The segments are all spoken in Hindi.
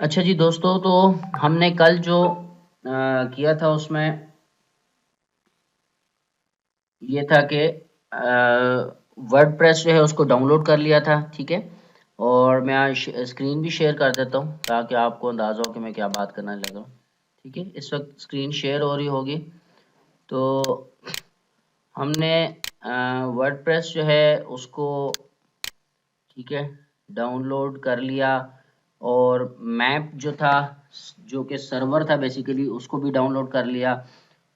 अच्छा जी दोस्तों, तो हमने कल जो किया था उसमें ये था कि वर्डप्रेस जो है उसको डाउनलोड कर लिया था। ठीक है। और मैं आज स्क्रीन भी शेयर कर देता हूँ ताकि आपको अंदाज़ा हो कि मैं क्या बात करने लगा हूँ। ठीक है, इस वक्त स्क्रीन शेयर हो रही होगी। तो हमने वर्डप्रेस जो है उसको, ठीक है, डाउनलोड कर लिया। और मैप जो था, जो कि सर्वर था बेसिकली, उसको भी डाउनलोड कर लिया।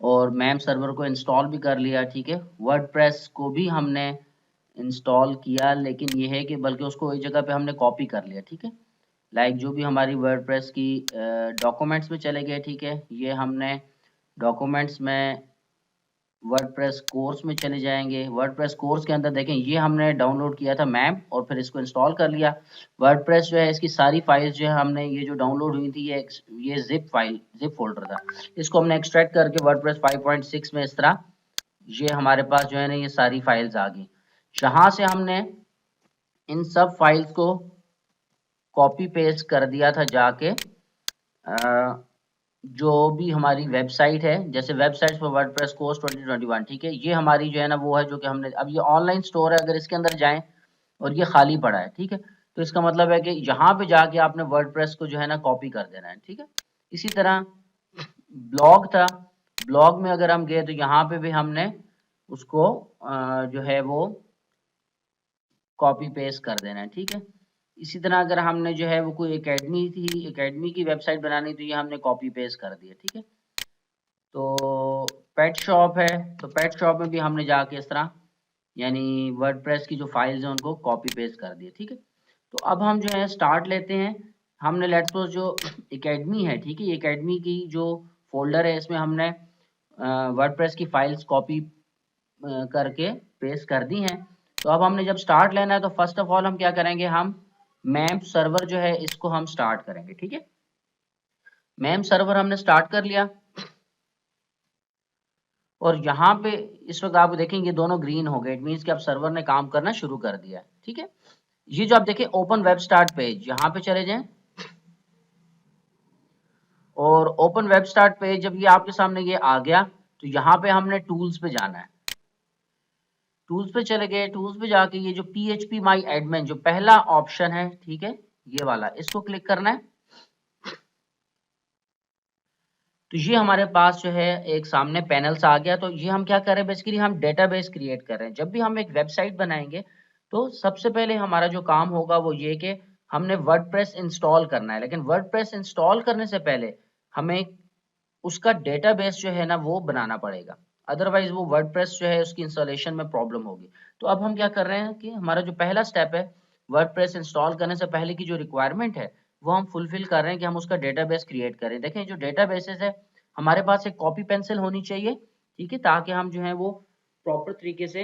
और मैप सर्वर को इंस्टॉल भी कर लिया। ठीक है, वर्डप्रेस को भी हमने इंस्टॉल किया, लेकिन ये है कि बल्कि उसको एक जगह पे हमने कॉपी कर लिया। ठीक है, लाइक जो भी हमारी वर्डप्रेस की डॉक्यूमेंट्स में चले गए। ठीक है, ये हमने डॉक्यूमेंट्स में वर्डप्रेस कोर्स में चले जाएंगे। वर्डप्रेस कोर्स के अंदर देखें, ये हमने डाउनलोड किया था मैप, और फिर इसको इंस्टॉल कर लिया। वर्डप्रेस जो है इसकी सारी फाइल्स जो है हमने, ये जो डाउनलोड हुई थी, ये जिप फाइल, जिप फोल्डर था। इसको हमने एक्सट्रैक्ट करके वर्डप्रेस 5.6 में इस तरह ये हमारे पास जो है ना, ये सारी फाइल्स आ गई। जहां से हमने इन सब फाइल्स को कॉपी पेस्ट कर दिया था जाके जो भी हमारी वेबसाइट है, जैसे वेबसाइट्स पर वर्डप्रेस कोर्स 2021। ठीक है, ये हमारी जो है ना वो है जो कि हमने, अब ये ऑनलाइन स्टोर है, अगर इसके अंदर जाएं और ये खाली पड़ा है। ठीक है, तो इसका मतलब है कि यहाँ पे जाके आपने वर्डप्रेस को जो है ना कॉपी कर देना है। ठीक है, इसी तरह ब्लॉग था, ब्लॉग में अगर हम गए तो यहाँ पे भी हमने उसको जो है वो कॉपी पेस्ट कर देना है। ठीक है, इसी तरह अगर हमने जो है वो कोई एकेडमी थी, एकेडमी की वेबसाइट बनानी, तो ये हमने कॉपी पेस्ट कर दिया। ठीक है, तो पेट शॉप है, तो पेट शॉप में भी हमने जाके इस तरह यानी वर्डप्रेस की जो फाइल्स हैं उनको कॉपी पेस्ट कर दिए। ठीक है, तो अब हम जो है स्टार्ट लेते हैं। हमने लेट्स सपोज जो एकेडमी है, ठीक है, एकेडमी की जो फोल्डर है इसमें हमने वर्डप्रेस की फाइल्स कॉपी करके पेस्ट कर दी हैं। तो अब हमने जब स्टार्ट लेना है तो फर्स्ट ऑफ ऑल हम क्या करेंगे, हम मैप सर्वर जो है इसको हम स्टार्ट करेंगे। ठीक है, मैप सर्वर हमने स्टार्ट कर लिया। और यहाँ पे इस वक्त आप देखेंगे दोनों ग्रीन हो गए, इट मीन्स कि अब सर्वर ने काम करना शुरू कर दिया है। ठीक है, ये जो आप देखें ओपन वेब स्टार्ट पेज, यहाँ पे चले जाएं। और ओपन वेब स्टार्ट पेज जब ये आपके सामने ये आ गया, तो यहाँ पे हमने टूल्स पे जाना है। टूल्स पे चले गए, टूल्स पे जाके ये जो PHP माई एडमिन जो पहला ऑप्शन है, ठीक है, ये वाला, इसको क्लिक करना है। तो ये हमारे पास जो है एक सामने पैनल्स आ गया। तो ये हम क्या कर रहे हैं, बेसिकली हम डेटाबेस क्रिएट कर रहे हैं। जब भी हम एक वेबसाइट बनाएंगे तो सबसे पहले हमारा जो काम होगा वो ये कि हमने वर्डप्रेस इंस्टॉल करना है। लेकिन वर्डप्रेस इंस्टॉल करने से पहले हमें उसका डेटाबेस जो है ना वो बनाना पड़ेगा, अदरवाइज वो वर्डप्रेस जो है उसकी इंस्टॉलेशन में प्रॉब्लम होगी। तो अब हम क्या कर रहे हैं कि हमारा जो पहला स्टेप है, वर्डप्रेस इंस्टॉल करने से पहले की जो रिक्वायरमेंट है वो हम फुलफिल कर रहे हैं कि हम उसका डेटाबेस क्रिएट करें। देखें जो डेटाबेसेस है, हमारे पास एक कॉपी पेंसिल होनी चाहिए। ठीक है, ताकि हम जो है वो प्रॉपर तरीके से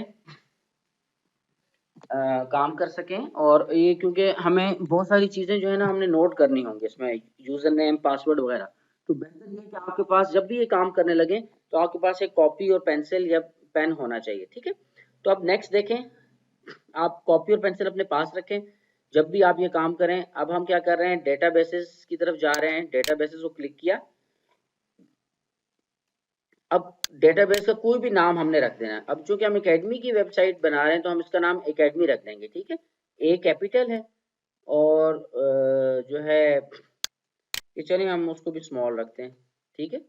काम कर सकें। और ये क्योंकि हमें बहुत सारी चीजें जो है ना हमने नोट करनी होंगी इसमें, यूजर नेम, पासवर्ड वगैरह। तो बेहतर ये है कि आपके पास जब भी ये काम करने लगे तो आपके पास एक कॉपी और पेंसिल या पेन होना चाहिए। ठीक है, तो अब नेक्स्ट देखें, आप कॉपी और पेंसिल अपने पास रखें जब भी आप ये काम करें। अब हम क्या कर रहे हैं, डेटाबेसेस की तरफ जा रहे हैं। डेटाबेसेस को क्लिक किया। अब डेटाबेस का कोई भी नाम हमने रख देना है। अब चूंकि हम एकेडमी की वेबसाइट बना रहे हैं तो हम इसका नाम एकेडमी रख देंगे। ठीक है, ए कैपिटल है। और जो है कि चलिए हम उसको भी स्मॉल रखते हैं। ठीक है,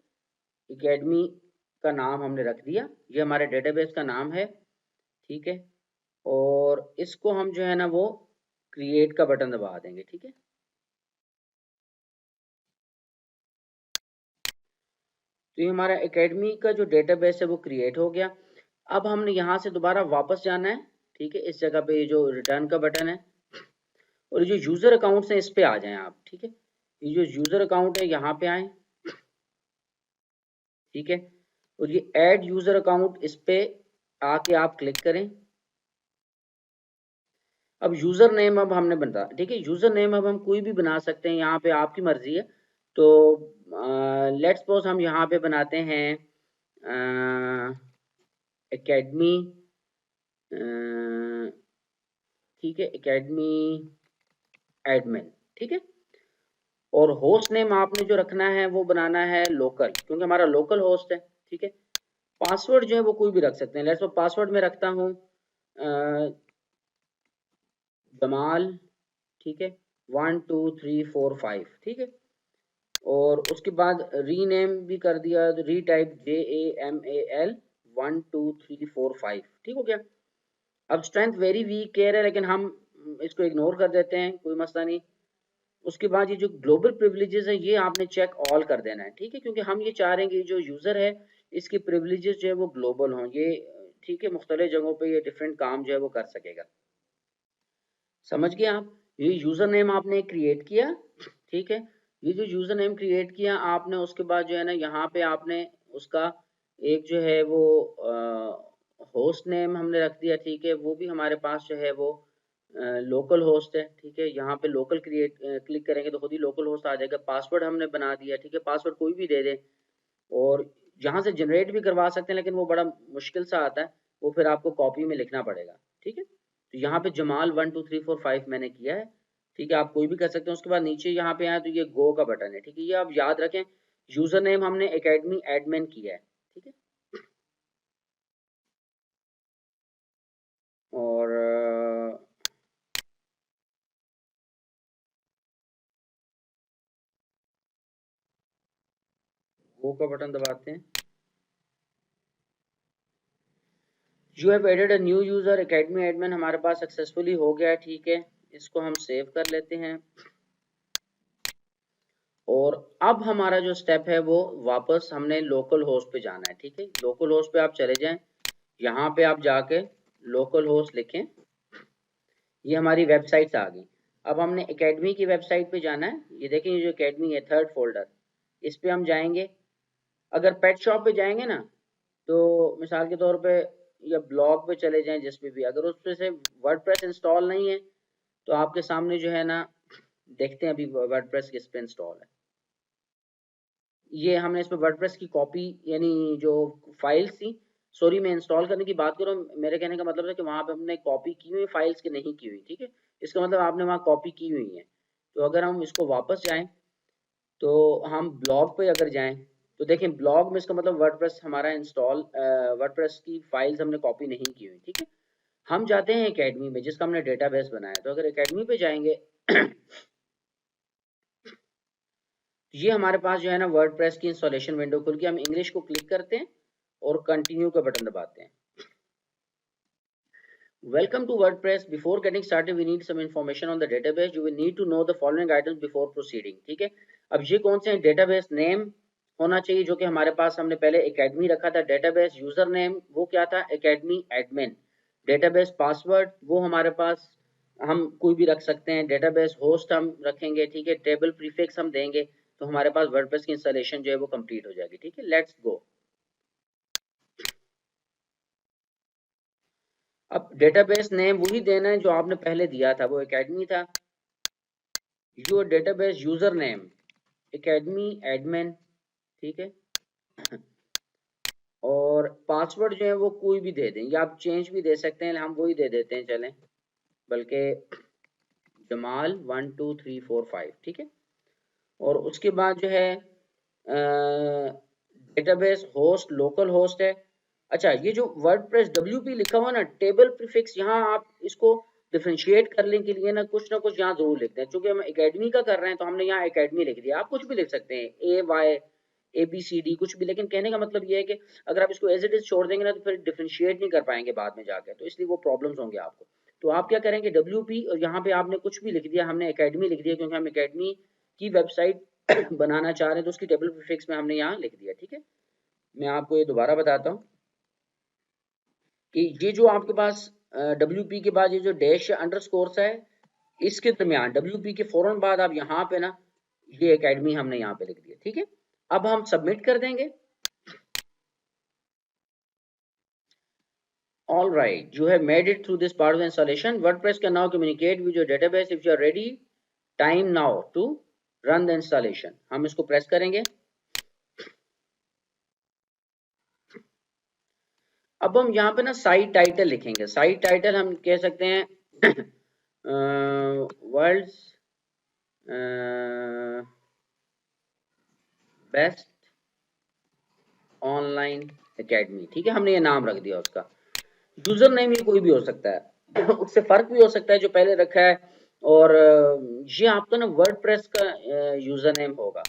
एकेडमी का नाम हमने रख दिया, ये हमारे डेटाबेस का नाम है। ठीक है, और इसको हम जो है ना वो क्रिएट का बटन दबा देंगे। ठीक है, तो ये हमारा एकेडमी का जो डेटाबेस है वो क्रिएट हो गया। अब हमने यहाँ से दोबारा वापस जाना है। ठीक है, इस जगह पे ये जो रिटर्न का बटन है, और ये जो यूजर अकाउंट्स हैं इस पे आ जाएं आप। ठीक है, ये जो यूजर अकाउंट है यहाँ पे आए। ठीक है, और ये ऐड यूजर अकाउंट, इस पे आके आप क्लिक करें। अब यूजर नेम अब हमने बना, ठीक है, यूजर नेम अब हम कोई भी बना सकते हैं, यहाँ पे आपकी मर्जी है। तो लेट्स सपोज हम यहाँ पे बनाते हैं एकेडमी। ठीक है, एकेडमी एडमिन। ठीक है, और होस्ट नेम आपने जो रखना है वो बनाना है लोकल, क्योंकि हमारा लोकल होस्ट है, ठीक है। पासवर्ड जो है वो कोई भी रख सकते हैं। लेट्स सपोज पासवर्ड में रखता हूँ जमाल, ठीक है, 12345, ठीक है। और उसके बाद रीनेम भी कर दिया, तो रीटाइप JAMAL 12345, ठीक हो गया। अब स्ट्रेंथ वेरी वीक कह रहा है, लेकिन हम इसको इग्नोर कर देते हैं, कोई मसला नहीं। उसके बाद ये जो ग्लोबल प्रिविलेजेस है ये आपने चेक ऑल कर देना है, ठीक है, क्योंकि हम ये चाह रहे हैं कि जो यूजर है इसके प्रिविलेजेस जो है वो ग्लोबल हों, ये ठीक है, मुख्तलिफ जगहों पे ये डिफरेंट काम जो है वो कर सकेगा। समझ गए आप? ये यूजर नेम आपने क्रिएट किया, ठीक है। ये जो यूजर नेम क्रिएट किया आपने, उसके बाद जो है ना यहाँ पे आपने उसका एक जो है वो होस्ट नेम हमने रख दिया, ठीक है। वो भी हमारे पास जो है वो लोकल होस्ट है, ठीक है। यहाँ पे लोकल क्लिक करेंगे तो खुद ही लोकल होस्ट आ जाएगा। पासवर्ड हमने बना दिया, ठीक है, पासवर्ड कोई भी दे दे, और यहाँ से जनरेट भी करवा सकते हैं, लेकिन वो बड़ा मुश्किल सा आता है, वो फिर आपको कॉपी में लिखना पड़ेगा, ठीक है। तो यहाँ पे जमाल 12345 मैंने किया है, ठीक है, आप कोई भी कर सकते हैं। उसके बाद नीचे यहाँ पे आए तो ये गो का बटन है, ठीक है। ये आप याद रखें, यूजर नेम हमने एकेडमी एडमिन किया है, ठीक है। और गो का बटन दबाते हैं। You have added a new user academy admin हमारे पास सक्सेसफुली हो गया है, ठीक है। इसको हम सेव कर लेते हैं। और अब हमारा जो स्टेप है वो वापस हमने लोकल होस्ट पे जाना है, ठीक है। लोकल होस्ट पे आप चले जाएं, यहाँ पे आप जाके लोकल होस्ट लिखें, ये हमारी वेबसाइट आ गई। अब हमने एकेडमी की वेबसाइट पे जाना है। ये देखें, ये जो एकेडमी है, थर्ड फोल्डर, इस पे हम जाएंगे। अगर पेट शॉप पे जाएंगे ना, तो मिसाल के तौर पे या ब्लॉग पे चले जाएं, जिस पे भी, अगर उस पे से वर्डप्रेस इंस्टॉल नहीं है तो आपके सामने जो है ना, देखते हैं अभी वर्डप्रेस किस पे इंस्टॉल है। ये हमने इसमें वर्डप्रेस की कॉपी, यानी जो फाइल्स थी, सॉरी मैं इंस्टॉल करने की बात करूँ, मेरे कहने का मतलब है कि वहाँ पे हमने कॉपी की हुई फाइल्स की नहीं की हुई, ठीक है। इसका मतलब आपने वहाँ कॉपी की हुई है। तो अगर हम इसको वापस जाएं, तो हम ब्लॉग पे अगर जाएं, तो देखें ब्लॉग में इसका मतलब वर्डप्रेस हमारा इंस्टॉल, वर्डप्रेस की फाइल्स हमने कॉपी नहीं की हुई, ठीक है। हम जाते हैं एकेडमी में, जिसका हमने डेटाबेस बनाया। तो अगर एकेडमी पे जाएंगे ये हमारे पास जो है ना वर्डप्रेस की इंस्टॉलेशन विंडो खुल के, हम इंग्लिश को क्लिक करते हैं और कंटिन्यू का बटन दबाते हैं। Welcome to WordPress. Before getting started, we need some information on the database. You will need to know the following items before proceeding. ठीक है। अब ये कौन से हैं? डेटाबेस नेम होना चाहिए, जो कि हमारे पास हमने पहले एकेडमी रखा था। डेटाबेस यूजर नेम वो क्या था? Academy admin. डेटाबेस पासवर्ड वो हमारे पास हम कोई भी रख सकते हैं। डेटाबेस होस्ट हम रखेंगे, ठीक है। टेबल प्रीफिक्स हम देंगे, तो हमारे पास वर्डप्रेस की इंस्टॉलेशन जो है वो कंप्लीट हो जाएगी, ठीक है। Let's go. अब डेटाबेस नेम वही देना है जो आपने पहले दिया था, वो एकेडमी था। Your database user name academy admin, ठीक है। और पासवर्ड जो है वो कोई भी दे दें, या आप चेंज भी दे सकते हैं, हम वही दे देते हैं, चलें, बल्कि जमाल 12345, ठीक है। और उसके बाद जो है डेटाबेस होस्ट लोकल होस्ट है। अच्छा, ये जो वर्डप्रेस WP लिखा हुआ ना, टेबल प्रीफिक्स, यहाँ आप इसको डिफरेंशिएट करने के लिए ना कुछ यहाँ जरूर लिखते हैं। चूंकि हम एकेडमी का कर रहे हैं तो हमने यहाँ एकेडमी लिख दिया। आप कुछ भी लिख सकते हैं, ABCD कुछ भी, लेकिन कहने का मतलब ये है कि अगर आप इसको एज इट इज छोड़ देंगे ना, तो फिर डिफरेंशिएट नहीं कर पाएंगे बाद में जाकर, तो इसलिए वो प्रॉब्लम्स होंगे आपको। तो आप क्या करेंगे, WP, और यहाँ पे आपने कुछ भी लिख दिया, हमने एकेडमी लिख दिया क्योंकि हम एकेडमी की वेबसाइट बनाना चाह रहे हैं, तो उसकी टेबल प्रीफिक्स में हमने यहाँ लिख दिया, ठीक है। मैं आपको ये दोबारा बताता हूँ कि ये जो आपके पास WP के बाद ये जो डैश या अंडरस्कोर है, इसके दरमियान WP के फौरन बाद आप यहाँ पे ना, ये एकेडमी हमने यहाँ पे लिख दिया, ठीक है। अब हम सबमिट कर देंगे। All right, you have made it through this part of the installation. WordPress can now communicate with your database. If you are ready, time now to run the installation. हम इसको प्रेस करेंगे। अब हम यहाँ पे ना साइट टाइटल लिखेंगे। साइट टाइटल हम कह सकते हैं वर्ल्ड्स बेस्ट ऑनलाइन एकेडमी, ठीक है, हमने ये नाम रख दिया उसका। यूजर नेम ये कोई भी हो सकता है उससे फर्क भी हो सकता है जो पहले रखा है। और ये आपका ना वर्डप्रेस का यूजर नेम होगा,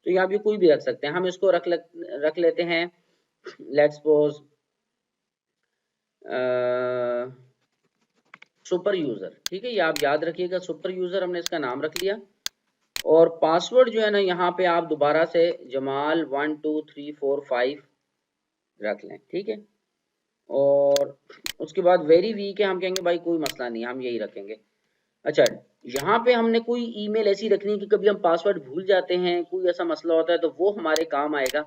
तो ये आप ये कोई भी रख सकते हैं। हम इसको रख लेते हैं, लेट्स सपोज सुपर यूजर, ठीक है, ये आप याद रखिएगा, सुपर यूजर हमने इसका नाम रख लिया। और पासवर्ड जो है ना यहाँ पे आप दोबारा से जमाल 1 2 3 4 5 रख लें, ठीक है। और उसके बाद वेरी वीक है, हम कहेंगे भाई कोई मसला नहीं, हम यही रखेंगे। अच्छा, यहाँ पे हमने कोई ईमेल ऐसी रखनी है कि कभी हम पासवर्ड भूल जाते हैं, कोई ऐसा मसला होता है, तो वो हमारे काम आएगा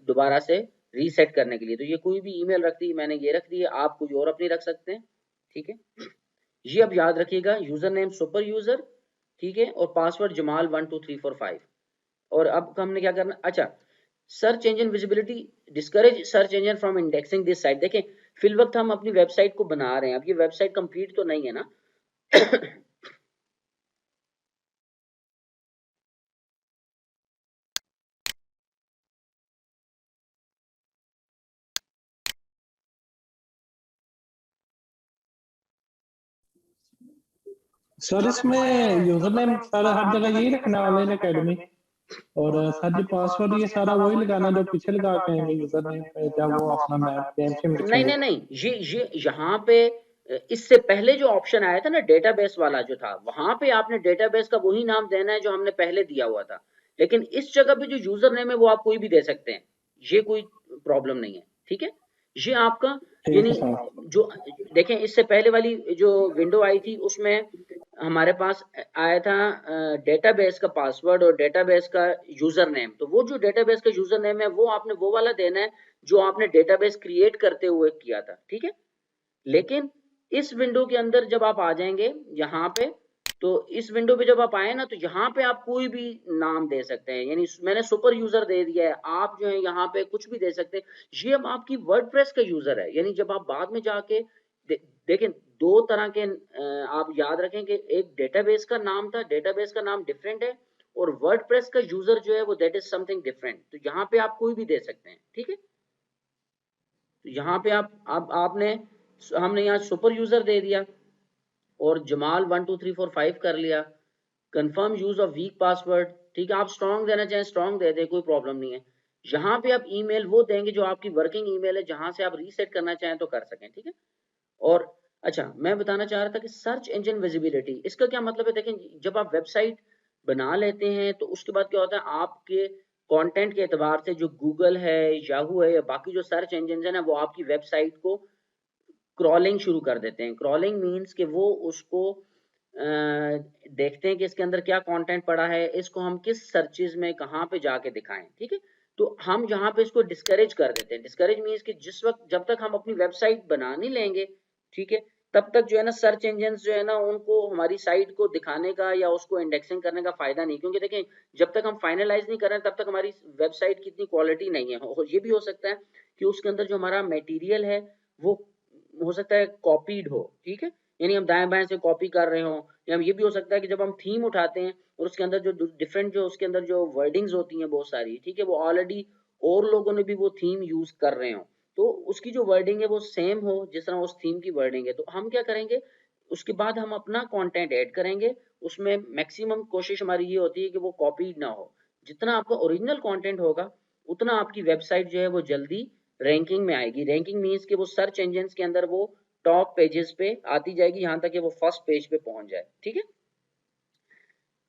दोबारा से रीसेट करने के लिए। तो ये कोई भी ईमेल रख दी, मैंने ये रख दी है, आप कोई और अपनी रख सकते हैं, ठीक है। ये अब याद रखिएगा, यूजर नेम सुपर यूजर, ठीक है, और पासवर्ड जमाल 1 2 3 4 5। और अब हमने क्या करना, अच्छा, search engine visibility, discourage search engine from indexing this site. देखें, फिल वक्त हम अपनी वेबसाइट को बना रहे हैं, अब ये वेबसाइट कंप्लीट तो नहीं है ना सर इसमें यूजर नेम सर हर जगह यही रखना ऑनलाइन एकेडमी, और सर जी पासवर्ड ये सारा वही लगाना जो पीछे लगा के आएंगे यूजर नेम पे जब वो अपना मैप गेम से नहीं लिखेंगे। नहीं नहीं, ये यहाँ पे इससे पहले जो ऑप्शन आया था ना डेटाबेस वाला जो था, वहां पे आपने डेटाबेस का वही नाम देना है जो हमने पहले दिया हुआ था। लेकिन इस जगह पे जो यूजर नेम है वो आप कोई भी दे सकते हैं, ये कोई प्रॉब्लम नहीं है, ठीक है। ये आपका ठीक यानी है सर। जो देखें, इससे पहले वाली जो विंडो आई थी उसमें हमारे पास आया था डेटाबेस का पासवर्ड और डेटाबेस का यूजर नेम। तो वो जो डेटाबेस का यूजर नेम है वो आपने वो वाला देना है जो आपने डेटाबेस क्रिएट करते हुए किया था, ठीक है। लेकिन इस विंडो के अंदर जब आप आ जाएंगे यहाँ पे, तो इस विंडो पे जब आप आए ना, तो यहाँ पे आप कोई भी नाम दे सकते हैं, यानी मैंने सुपर यूजर दे दिया है, आप जो है यहाँ पे कुछ भी दे सकते हैं। ये अब आपकी वर्डप्रेस का यूजर है, यानी जब आप बाद में जाके देखें, दो तरह के आप याद रखें कि एक डेटाबेस का नाम था, डेटाबेस का नाम डिफरेंट है, और वर्डप्रेस का यूजर जो है वो दैट इज समथिंग डिफरेंट। तो यहाँ पे आप कोई भी दे सकते हैं, ठीक है। तो यहाँ पे आप आपने हमने यहाँ सुपर यूजर दे दिया और जमाल 1 2 3 4 5 कर लिया। Confirm use of week password, ठीक है, आप स्ट्रॉन्ग देना चाहें स्ट्रॉन्ग दे दें, कोई प्रॉब्लम नहीं है। यहाँ पे आप ईमेल वो देंगे जो आपकी वर्किंग ईमेल है, जहां से आप रीसेट करना चाहें तो कर सकें, ठीक है। और अच्छा, मैं बताना चाह रहा था कि सर्च इंजन विजिबिलिटी, इसका क्या मतलब है। देखें, जब आप वेबसाइट बना लेते हैं तो उसके बाद क्या होता है, आपके कंटेंट के एतबार से जो गूगल है, याहू है, या बाकी जो सर्च इंजन है ना, वो आपकी वेबसाइट को क्रॉलिंग शुरू कर देते हैं। क्रॉलिंग मीन्स कि वो उसको देखते हैं कि इसके अंदर क्या कंटेंट पड़ा है, इसको हम किस सर्चेज में कहाँ पे जाके दिखाएं, ठीक है। तो हम यहाँ पे इसको डिस्करेज कर देते हैं। डिस्करेज मीन्स कि जिस वक्त जब तक हम अपनी वेबसाइट बना नहीं लेंगे, ठीक है, तब तक जो है ना सर्च इंजन जो है ना उनको हमारी साइट को दिखाने का या उसको इंडेक्सिंग करने का फायदा नहीं। क्योंकि देखें, जब तक हम फाइनलाइज नहीं कर रहे हैं तब तक हमारी वेबसाइट की इतनी क्वालिटी नहीं है। और ये भी हो सकता है कि उसके अंदर जो हमारा मटेरियल है वो हो सकता है कॉपीड हो, ठीक है, यानी हम दाएं बाएं से कॉपी कर रहे हो। या ये भी हो सकता है कि जब हम थीम उठाते हैं और उसके अंदर जो डिफरेंट जो उसके अंदर जो वर्डिंग्स होती हैं बहुत सारी, ठीक है, वो ऑलरेडी और लोगों ने भी वो थीम यूज कर रहे हो, तो उसकी जो वर्डिंग है वो सेम हो जिस तरह उस थीम की वर्डिंग है। तो हम क्या करेंगे, उसके बाद हम अपना कंटेंट ऐड करेंगे, उसमें मैक्सिमम कोशिश हमारी ये होती है कि वो कॉपीड ना हो। जितना आपका ओरिजिनल कंटेंट होगा उतना आपकी वेबसाइट जो है वो जल्दी रैंकिंग में आएगी। रैंकिंग मीन्स कि वो सर्च इंजन के अंदर वो टॉप पेजेस पे आती जाएगी, यहां तक कि वो फर्स्ट पेज पे पहुंच जाए, ठीक है।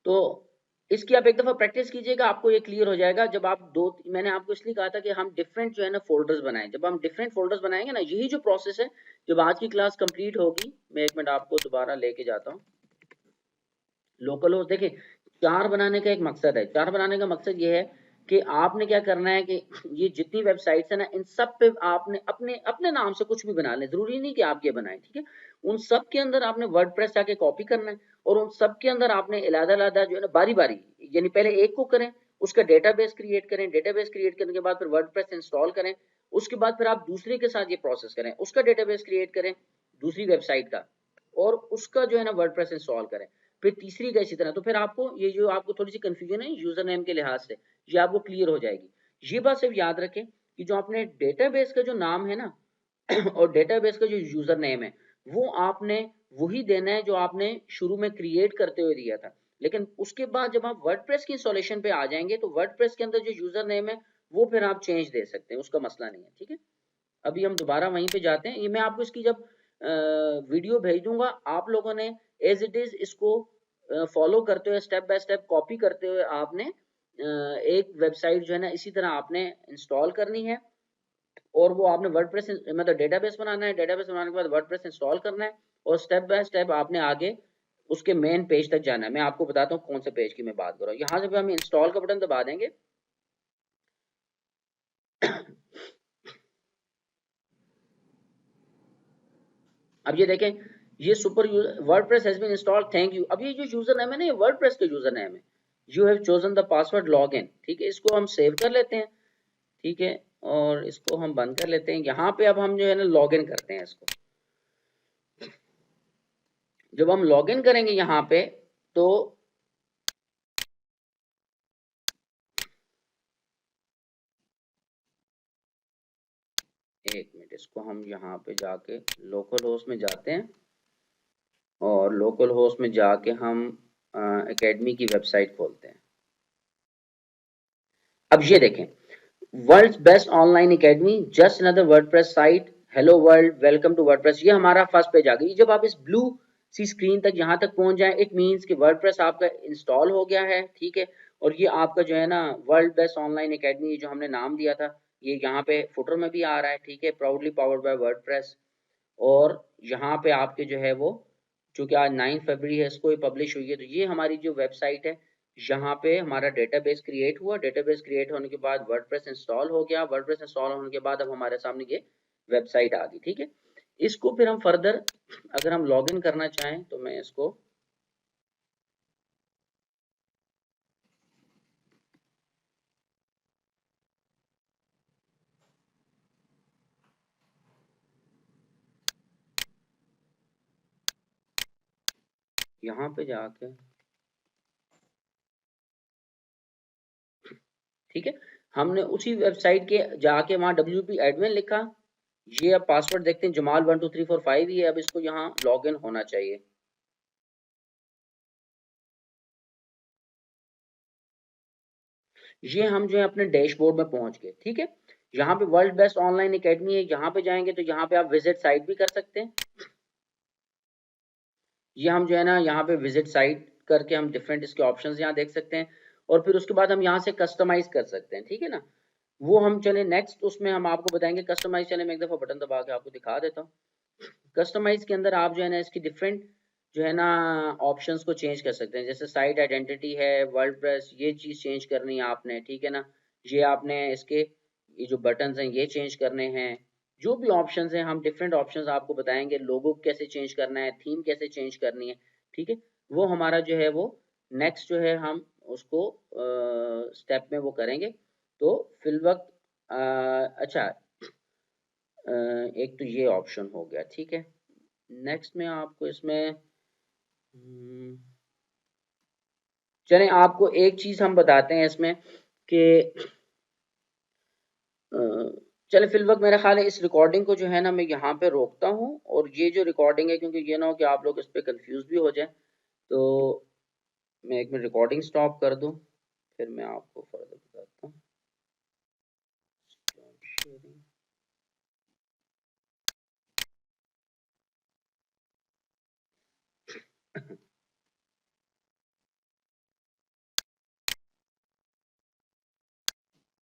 तो इसकी आप एक दफा प्रैक्टिस कीजिएगा, आपको ये क्लियर हो जाएगा। जब आप मैंने आपको इसलिए कहा था कि हम डिफरेंट जो है ना फोल्डर्स बनाएं। जब हम डिफरेंट फोल्डर्स बनाएंगे ना, यही जो प्रोसेस है, जब आज की क्लास कंप्लीट होगी, मैं एक मिनट आपको दोबारा लेके जाता हूँ लोकल होस्ट। देखिए, चार बनाने का एक मकसद है, चार बनाने का मकसद ये है कि आपने क्या करना है कि ये जितनी वेबसाइट्स है ना, इन सब पे आपने अपने अपने नाम से कुछ भी बना लें, जरूरी नहीं कि आप ये बनाएं, ठीक है। उन सब के अंदर आपने वर्डप्रेस जाके कॉपी करना है, और उन सब के अंदर आपने अलग-अलग जो है ना बारी बारी, यानी पहले एक को करें, उसका डेटाबेस क्रिएट करें, डेटाबेस क्रिएट करने के बाद फिर वर्डप्रेस इंस्टॉल करें, उसके बाद फिर आप दूसरे के साथ ये प्रोसेस करें, उसका डेटाबेस क्रिएट करें दूसरी वेबसाइट का, और उसका जो है ना वर्डप्रेस इंस्टॉल करें। फिर तीसरी का इसी तरह। तो फिर आपको ये जो आपको थोड़ी सी कंफ्यूजन है यूजर नेम के लिहाज से, ये आपको क्लियर हो जाएगी। ये बात सिर्फ याद रखें कि जो आपने डेटाबेस का जो नाम है ना और डेटाबेस का जो यूजर नेम है वो आपने वही देना है जो आपने शुरू में क्रिएट करते हुए दिया था। लेकिन उसके बाद जब आप वर्डप्रेस की इंस्टॉलेशन पे आ जाएंगे तो वर्डप्रेस के अंदर जो यूजर नेम है वो फिर आप चेंज दे सकते हैं, उसका मसला नहीं है, ठीक है। अभी हम दोबारा वहीं पे जाते हैं। ये मैं आपको इसकी जब वीडियो भेज दूंगा, आप लोगों ने एज इट इज इसको फॉलो करते हुए स्टेप बाय स्टेप कॉपी करते हुए आपने एक वेबसाइट जो है ना इसी तरह आपने इंस्टॉल करनी है और वो आपने वर्डप्रेस मतलब डेटाबेस बनाना है। डेटाबेस बनाने के बाद वर्डप्रेस इंस्टॉल करना है और स्टेप बाय स्टेप आपने आगे उसके मेन पेज तक जाना है। मैं आपको बताता हूँ कौन से पेज की मैं बात कर रहा हूँ। यहाँ से हम इंस्टॉल का बटन दबा देंगे अब ये देखें, ये super WordPress has been installed, thank you. अब ये जो यूजर नेम है ना ये वर्डप्रेस का यूजर नेम है। You have chosen the password login, ठीक है। इसको हम सेव कर लेते हैं, ठीक है, और इसको हम बंद कर लेते हैं। यहाँ पे अब हम जो है ना लॉगिन करते हैं इसको। जब हम लॉगिन करेंगे यहाँ पे तो एक मिनट, इसको हम यहाँ पे जाके लोकल होस्ट में जाते हैं और लोकल होस्ट में जाके हम एकेडमी की वेबसाइट खोलते हैं। अब ये देखें, world's best online academy, just another WordPress site, hello world, welcome to WordPress. ये हमारा फर्स्ट पेज आ गई। जब आप इस ब्लू सी स्क्रीन तक यहाँ तक पहुंच जाए इट मींस कि वर्डप्रेस आपका इंस्टॉल हो गया है, ठीक है। और ये आपका जो है ना वर्ल्ड बेस्ट ऑनलाइन एकेडमी जो हमने नाम दिया था ये यहाँ पे फुटर में भी आ रहा है, ठीक है, प्राउडली पावर्ड बाय वर्डप्रेस। और यहाँ पे आपके जो है वो चूंकि आज 9 फरवरी है इसको पब्लिश हुई है तो ये हमारी जो वेबसाइट है यहाँ पे हमारा डेटाबेस क्रिएट हुआ। डेटाबेस क्रिएट होने के बाद वर्डप्रेस इंस्टॉल हो गया। वर्डप्रेस इंस्टॉल होने के बाद अब हमारे सामने ये वेबसाइट आ गई, ठीक है। इसको फिर हम फर्दर अगर हम लॉगिन करना चाहें तो मैं इसको यहाँ पे जाके, ठीक है, हमने उसी वेबसाइट के जाके वहाँ WP एडमिन लिखा। ये अब पासवर्ड देखते हैं जमाल 12345 ही है। अब इसको यहाँ लॉगिन होना चाहिए। ये हम जो है अपने डैशबोर्ड में पहुंच गए, ठीक है। यहाँ पे वर्ल्ड बेस्ट ऑनलाइन एकेडमी है, यहाँ पे जाएंगे तो यहाँ पे आप विजिट साइट भी कर सकते हैं। ये हम जो है ना यहाँ पे विजिट साइट करके हम डिफरेंट इसके ऑप्शंस यहाँ देख सकते हैं और फिर उसके बाद हम यहाँ से कस्टमाइज कर सकते हैं, ठीक है ना। वो हम चले नेक्स्ट उसमें हम आपको बताएंगे कस्टमाइज। चले मैं एक दफा बटन दबा के आपको दिखा देता हूँ। कस्टमाइज के अंदर आप जो है ना इसकी डिफरेंट जो है ना ऑप्शंस को चेंज कर सकते हैं। जैसे साइट आइडेंटिटी है, वर्डप्रेस, ये चीज चेंज करनी है आपने, ठीक है ना। ये आपने इसके ये जो बटन्स हैं ये चेंज करने हैं। जो भी ऑप्शंस हैं हम डिफरेंट ऑप्शंस आपको बताएंगे। लोगो कैसे चेंज करना है, थीम कैसे चेंज करनी है, ठीक है। वो हमारा जो है वो नेक्स्ट जो है हम उसको स्टेप में वो करेंगे। तो फिल वक्त अच्छा एक तो ये ऑप्शन हो गया, ठीक है। नेक्स्ट में आपको इसमें चलें आपको एक चीज हम बताते हैं इसमें कि चले फिल वक्त मेरा ख्याल है इस रिकॉर्डिंग को जो है ना मैं यहाँ पे रोकता हूँ। और ये जो रिकॉर्डिंग है क्योंकि ये ना हो कि आप लोग इस पे कंफ्यूज भी हो जाए तो मैं एक मिनट रिकॉर्डिंग स्टॉप कर दूँ फिर मैं आपको फर्दर बताता हूँ।